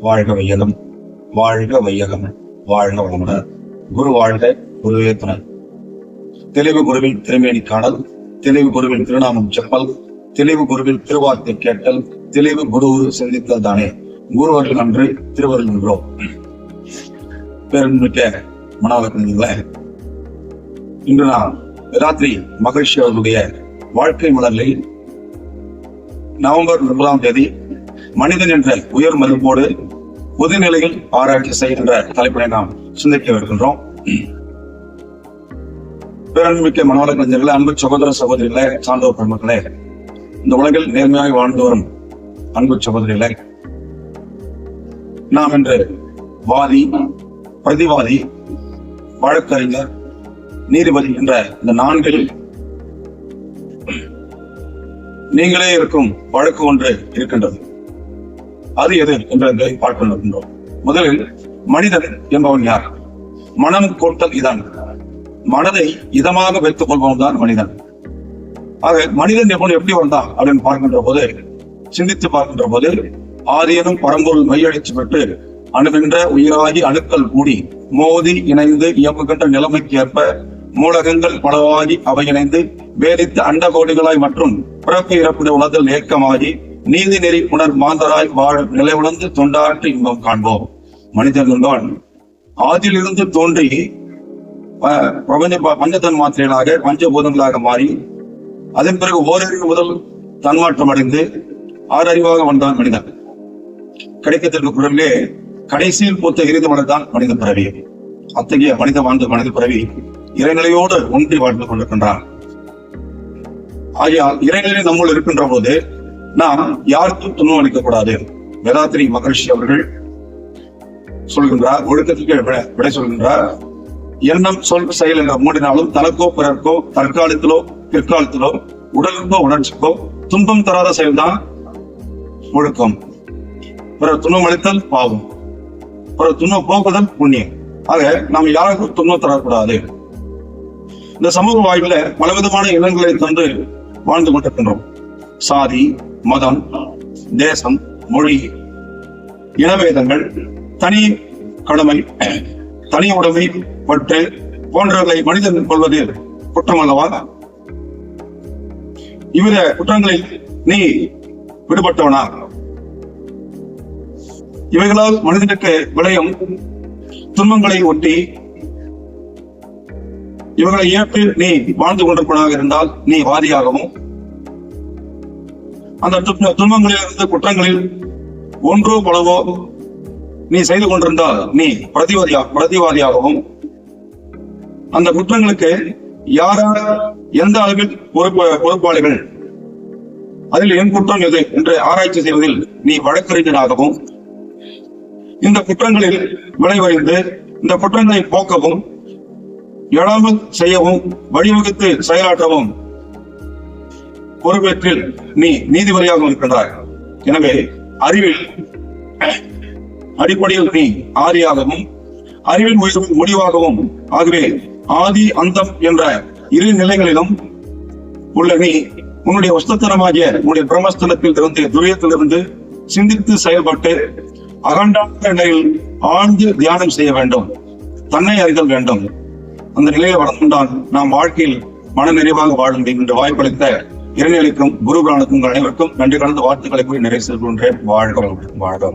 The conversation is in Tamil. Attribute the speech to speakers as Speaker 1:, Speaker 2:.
Speaker 1: வாழ்க வையகம், வாழ்க வையகம், வாழ்க வளமுடன். குரு வாழ்க, குருவே துணை. தெளிவு குருவில் திருமேனி காணல், தெளிவு குருவில் திருநாமம் செப்பல், தெளிவு குருவில் திருவார்த்தை கேட்டல், தெளிவு குரு சிந்தித்தல் தானே. குருவர்கள் அன்று திருவருள் நின்றோம். பேரன்மிக்க மனவர்களே, இன்று நாம் ராத்திரி மகிழ்ச்சி அவர்களுடைய வாழ்க்கை மலரில் நவம்பர் 9 மனிதன் என்ற உயர் மதிப்போடு பொதுநிலையில் ஆராய்ச்சி செய்கின்ற தலைப்பினை நாம் சிந்திக்க இருக்கின்றோம். பேரன்மிக்க மனவளக்கலைஞர்களே, அன்பு சகோதர சகோதரிகளே, சான்றோர் பெருமக்களே, இந்த உலகில் நேர்மையாக வாழ்ந்து வரும் அன்பு சகோதரிகளே, நாம் இன்று வாதி, பிரதிவாதி, வழக்கறிஞர், நீதிபதி என்ற இந்த 4 நீங்களே இருக்கும் வழக்கு ஒன்று இருக்கின்றது. அது எது என்று பார்க்கின்றோம். முதலில் மனிதன் என்பவன் யார்? மனம் கொட்டல் இதான். மனதை இதமாக வைத்துக் கொள்பவன் தான் மனிதன். ஆக மனிதன் எப்படி வந்தான் அப்படின்னு பார்க்கின்ற போது, சிந்தித்து பார்க்கின்ற போது, ஆதியனும் பரம்பொருள் மையடிச்சு பெற்று அணுகின்ற உயிராகி அணுக்கள் கூடி மோதி இணைந்து இயங்குகின்ற நிலைமைக்கு ஏற்ப மூலகங்கள் பலவாகி அவை இணைந்து வேதித்து அண்டகோடிகளாய் மற்றும் பிறப்பு இறப்புடைய உலகில் ஏக்கமாகி நீதி நெறி உணர் மாந்தராய் வாழும் நிலை உணர்ந்து தொண்டாற்றி இன்பம் காண்போம். மனிதன் என்பவன் ஆதியிலிருந்து தோன்றி பஞ்சதன் மாத்திரைகளாக பஞ்சபூதங்களாக மாறி அதன் பிறகு ஓரறிவு முதல் தன்மாற்றம் அடைந்து 6 அறிவாக வந்தான் மனிதன். கிடைக்கத்திற்கு குரலே கடைசியில் பூத்த இறுதி மனதான் மனித பிறவி. அத்தகைய மனித பிறவி இறைநிலையோடு ஒன்றி வாழ்ந்து கொண்டிருக்கின்றான். ஆகையால் இறைநிலை நம்முள் இருக்கின்ற போது நாம் யாருக்கும் துன்பம் அளிக்கக்கூடாது. வேதாத்திரி மகர்ஷி அவர்கள் சொல்கின்றார், ஒழுக்கத்துக்கு விடை சொல்கின்றார். எண்ணம், சொல், செயல் என்ற 3 நாளும் தனக்கோ பிறர்க்கோ தற்காலத்திலோ பிற்காலத்திலோ உடலுக்கோ உணர்ச்சிக்கோ துன்பம் தராத செயல்தான் ஒழுக்கம். பிறர் துன்பம் அளித்தல் பாவம், பிறர் துன்பம் போக்குதல் புண்ணியம். ஆக நாம் யாருக்கும் துன்பம் தரக்கூடாது. இந்த சமூக வாழ்வில் பலவிதமான இனங்களை தந்து வாழ்ந்து கொண்டிருக்கின்றோம். சாதி, மதம், தேசம், மொழி, இனவேதங்கள், தனி கடமை, தனி உடைமை பற்று போன்றவர்களை மனிதன் கொள்வது குற்றம் அல்லவா? இவ்வித குற்றங்களில் நீ விடுபட்டவனா? இவைகளால் மனிதனுக்கு விளையும் துன்பங்களை ஒட்டி இவர்களை ஏற்று நீ வாழ்ந்து கொண்டிருப்பதாக இருந்தால் நீ வாதியாகவும், அந்த துன்பங்களிலிருந்து குற்றங்களில் ஒன்றோ பலவோ நீ செய்து கொண்டிருந்தால் நீ பிரதிவாதியாகவும், அந்த குற்றங்களுக்கு யாரால் எந்த அளவில் பொறுப்பாளிகள், அதில் என் குற்றம் எது என்று ஆராய்ச்சி செய்வதில் நீ வழக்கறிஞராகவும், இந்த குற்றங்களில் விளைவடைந்து இந்த குற்றங்களை போக்கவும், எழாமல் செய்யவும், வழிவகுத்து செயலாற்றவும் பொறுப்பேற்றில் நீ நீதிபதியாக இருக்கின்றாய். எனவே அறிவில் அடிப்படையில் நீ ஆதியாகவும் அறிவின் முடிவாகவும், ஆகவே ஆதி அந்தம் என்ற 2 நிலைகளிலும் உள்ள நீ உன்னுடைய வஸ்துத்தனமாகிய உன்னுடைய பிரம்மஸ்தனத்தில் இருந்து துரியத்திலிருந்து சிந்தித்து செயல்பட்டு அகண்டான நிலையில் ஆழ்ந்து தியானம் செய்ய வேண்டும். தன்னை அறிதல் வேண்டும். அந்த நிலையை வளர்ந்தால் நாம் வாழ்க்கையில் மன நிறைவாக வாழ முடியும் என்று வாய்ப்பளித்த இறைநிலைக்கும் குரு பிரானுக்கும் அனைவருக்கும் நன்றி கலந்த வாழ்த்துக்களை கூறி நிறைவு செய்கின்றேன். வாழ்க.